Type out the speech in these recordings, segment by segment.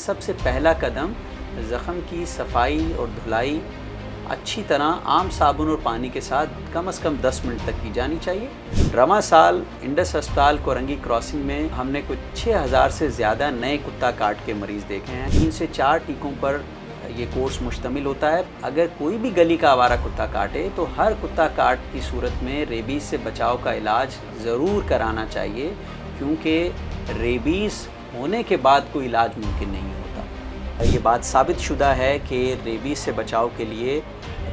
सबसे पहला कदम ज़ख़म की सफाई और धुलाई अच्छी तरह आम साबुन और पानी के साथ कम से कम 10 मिनट तक की जानी चाहिए। रवां साल इंडस अस्पताल कोरंगी क्रॉसिंग में हमने कुछ 6000 से ज़्यादा नए कुत्ता काट के मरीज़ देखे हैं। 3 से 4 टीकों पर ये कोर्स मुश्तमिल होता है। अगर कोई भी गली का आवारा कुत्ता काटे तो हर कुत्ता काट की सूरत में रेबीज़ से बचाव का इलाज ज़रूर कराना चाहिए, क्योंकि रेबीज़ होने के बाद कोई इलाज मुमकिन नहीं होता। ये बात साबित शुदा है कि रेबीज़ से बचाव के लिए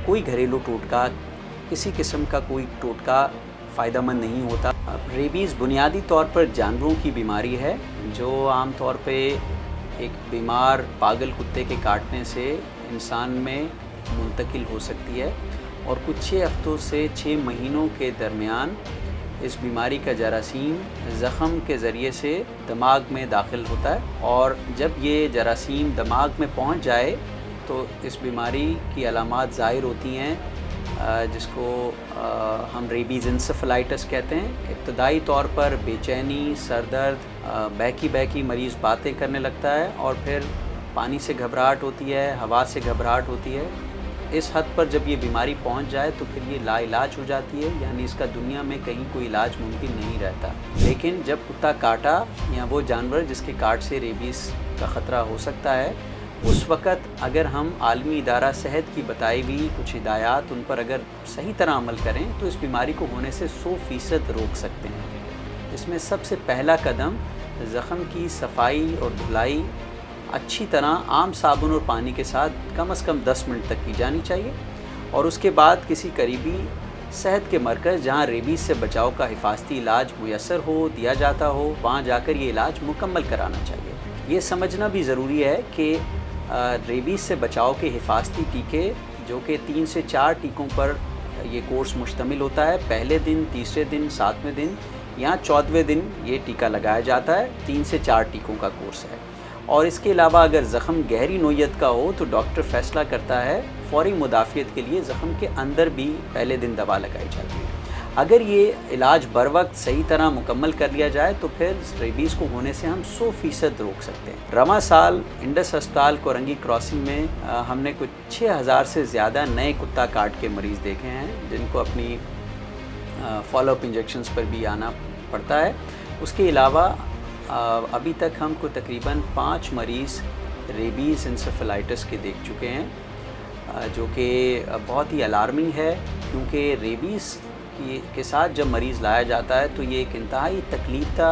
कोई घरेलू टोटका, किसी किस्म का कोई टोटका फ़ायदेमंद नहीं होता। रेबीज़ बुनियादी तौर पर जानवरों की बीमारी है जो आम तौर पे एक बीमार पागल कुत्ते के काटने से इंसान में मुंतकिल हो सकती है और कुछ 6 हफ्तों से 6 महीनों के दरमियान इस बीमारी का जरासीम ज़ख़म के ज़रिए से दिमाग में दाखिल होता है, और जब ये जरासीम दिमाग में पहुंच जाए तो इस बीमारी की अलामात ज़ाहिर होती हैं, जिसको हम रेबीज़ इंसेफेलाइटिस कहते हैं। इब्तदाई तौर पर बेचैनी, सर दर्द, बहकी मरीज़ बातें करने लगता है और फिर पानी से घबराहट होती है, हवा से घबराहट होती है। इस हद पर जब ये बीमारी पहुंच जाए तो फिर ये लाइलाज हो जाती है, यानी इसका दुनिया में कहीं कोई इलाज मुमकिन नहीं रहता। लेकिन जब कुत्ता काटा या वो जानवर जिसके काट से रेबीज़ का ख़तरा हो सकता है, उस वक़्त अगर हम आलमी इदारा सेहत की बताई हुई कुछ हिदायत उन पर अगर सही तरह अमल करें तो इस बीमारी को होने से 100% रोक सकते हैं। इसमें सबसे पहला कदम ज़ख़म की सफाई और धुलाई अच्छी तरह आम साबुन और पानी के साथ कम से कम 10 मिनट तक की जानी चाहिए, और उसके बाद किसी करीबी सेहत के मरकज़ जहाँ रेबीज़ से बचाव का हिफाजती इलाज मुयस्सर हो, दिया जाता हो, वहाँ जाकर ये इलाज मुकम्मल कराना चाहिए। ये समझना भी ज़रूरी है कि रेबीज़ से बचाव के हिफाजती टीके, जो कि 3 से 4 टीकों पर ये कोर्स मुश्तमिल होता है, पहले दिन, तीसरे दिन, 7वें दिन या 14वें दिन ये टीका लगाया जाता है। 3 से 4 टीकों का कोर्स है। और इसके अलावा अगर ज़ख़म गहरी नोयत का हो तो डॉक्टर फ़ैसला करता है फ़ौरी मुदाफ़ियत के लिए ज़ख़म के अंदर भी पहले दिन दवा लगाई जाती है। अगर ये इलाज बर वक्त सही तरह मुकम्मल कर लिया जाए तो फिर रेबीज़ को होने से हम 100% रोक सकते हैं। रवां साल इंडस अस्पताल कोरंगी क्रॉसिंग में हमने कुछ 6000 से ज़्यादा नए कुत्ता काट के मरीज़ देखे हैं, जिनको अपनी फॉलोअप इंजेक्शंस पर भी आना पड़ता है। उसके अलावा अभी तक हम को तकरीबन 5 मरीज़ रेबीज़ इंसेफेलाइटिस के देख चुके हैं, जो कि बहुत ही अलार्मिंग है, क्योंकि रेबीज़ के साथ जब मरीज़ लाया जाता है तो ये एक इंतहाई तकलीफ़ का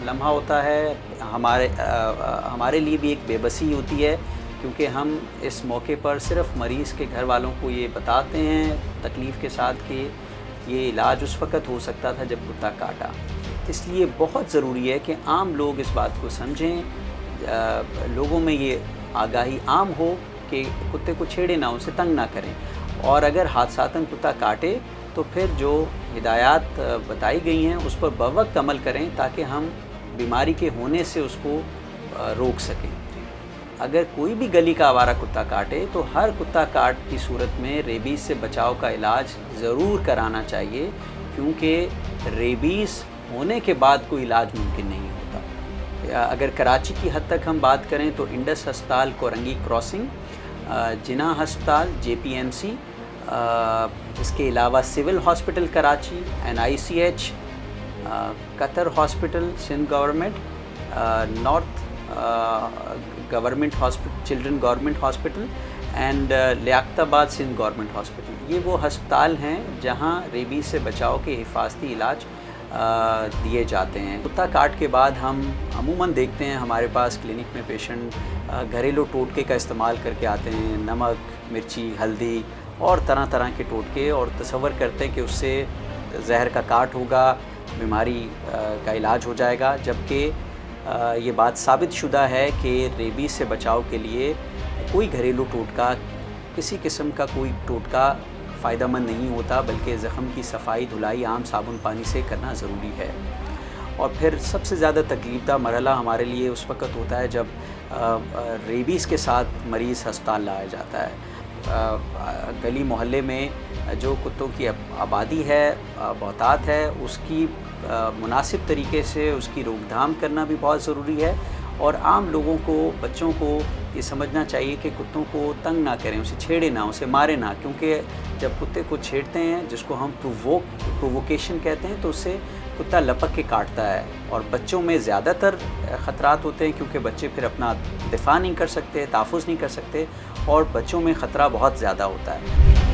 लम्हा होता है। हमारे लिए भी एक बेबसी होती है, क्योंकि हम इस मौके पर सिर्फ़ मरीज़ के घर वालों को ये बताते हैं तकलीफ़ के साथ कि ये इलाज उस वक़्त हो सकता था जब कुत्ता काटा। इसलिए बहुत ज़रूरी है कि आम लोग इस बात को समझें, लोगों में ये आगाही आम हो कि कुत्ते को छेड़े ना, उनसे तंग ना करें, और अगर हादसातन कुत्ता काटे तो फिर जो हिदायत बताई गई हैं उस पर बवक्त अमल करें, ताकि हम बीमारी के होने से उसको रोक सकें। अगर कोई भी गली का आवारा कुत्ता काटे तो हर कुत्ता काट की सूरत में रेबीज़ से बचाव का इलाज ज़रूर कराना चाहिए, क्योंकि रेबीज़ होने के बाद कोई इलाज मुमकिन नहीं होता। अगर कराची की हद तक हम बात करें तो इंडस अस्पताल कोरंगी क्रॉसिंग, जिना अस्पताल JPMC, इसके अलावा civil hospital Karachi, NICH, Qatar hospital Sindh government, north government hospital, children government hospital and Liaquatabad Sindh government hospital, ये वो अस्पताल हैं जहां रेबीज़ से बचाव के हिफाजती इलाज दिए जाते हैं। कुत्ता काट के बाद हम अमूमन देखते हैं हमारे पास क्लिनिक में पेशेंट घरेलू टोटके का इस्तेमाल करके आते हैं, नमक, मिर्ची, हल्दी और तरह तरह के टोटके, और तसव्वुर करते हैं कि उससे जहर का काट होगा, बीमारी का इलाज हो जाएगा, जबकि ये बात साबित शुदा है कि रेबीज़ से बचाव के लिए कोई घरेलू टोटका, किसी किस्म का कोई टोटका फ़ायदेमंद नहीं होता, बल्कि ज़ख़म की सफाई धुलाई आम साबुन पानी से करना ज़रूरी है। और फिर सबसे ज़्यादा तकलीफ़दा मरहला हमारे लिए उस वक़्त होता है जब रेबीज़ के साथ मरीज़ अस्पताल लाया जाता है। गली मोहल्ले में जो कुत्तों की आबादी है, बहुतात है, उसकी मुनासिब तरीके से उसकी रोकथाम करना भी बहुत ज़रूरी है। اور عام لوگوں کو، بچوں کو یہ سمجھنا چاہیے کہ کتوں کو تنگ نہ کریں، اسے چھیڑے نہ، اسے مارے نہ، کیونکہ جب کتے کو چھیڑتے ہیں جس کو ہم پروووکیشن کہتے ہیں تو اس سے کتا لپک کے کاٹتا ہے، اور بچوں میں زیادہ تر خطرات ہوتے ہیں کیونکہ بچے پھر اپنا دفاع نہیں کر سکتے، تحفظ نہیں کر سکتے، اور بچوں میں خطرہ بہت زیادہ ہوتا ہے۔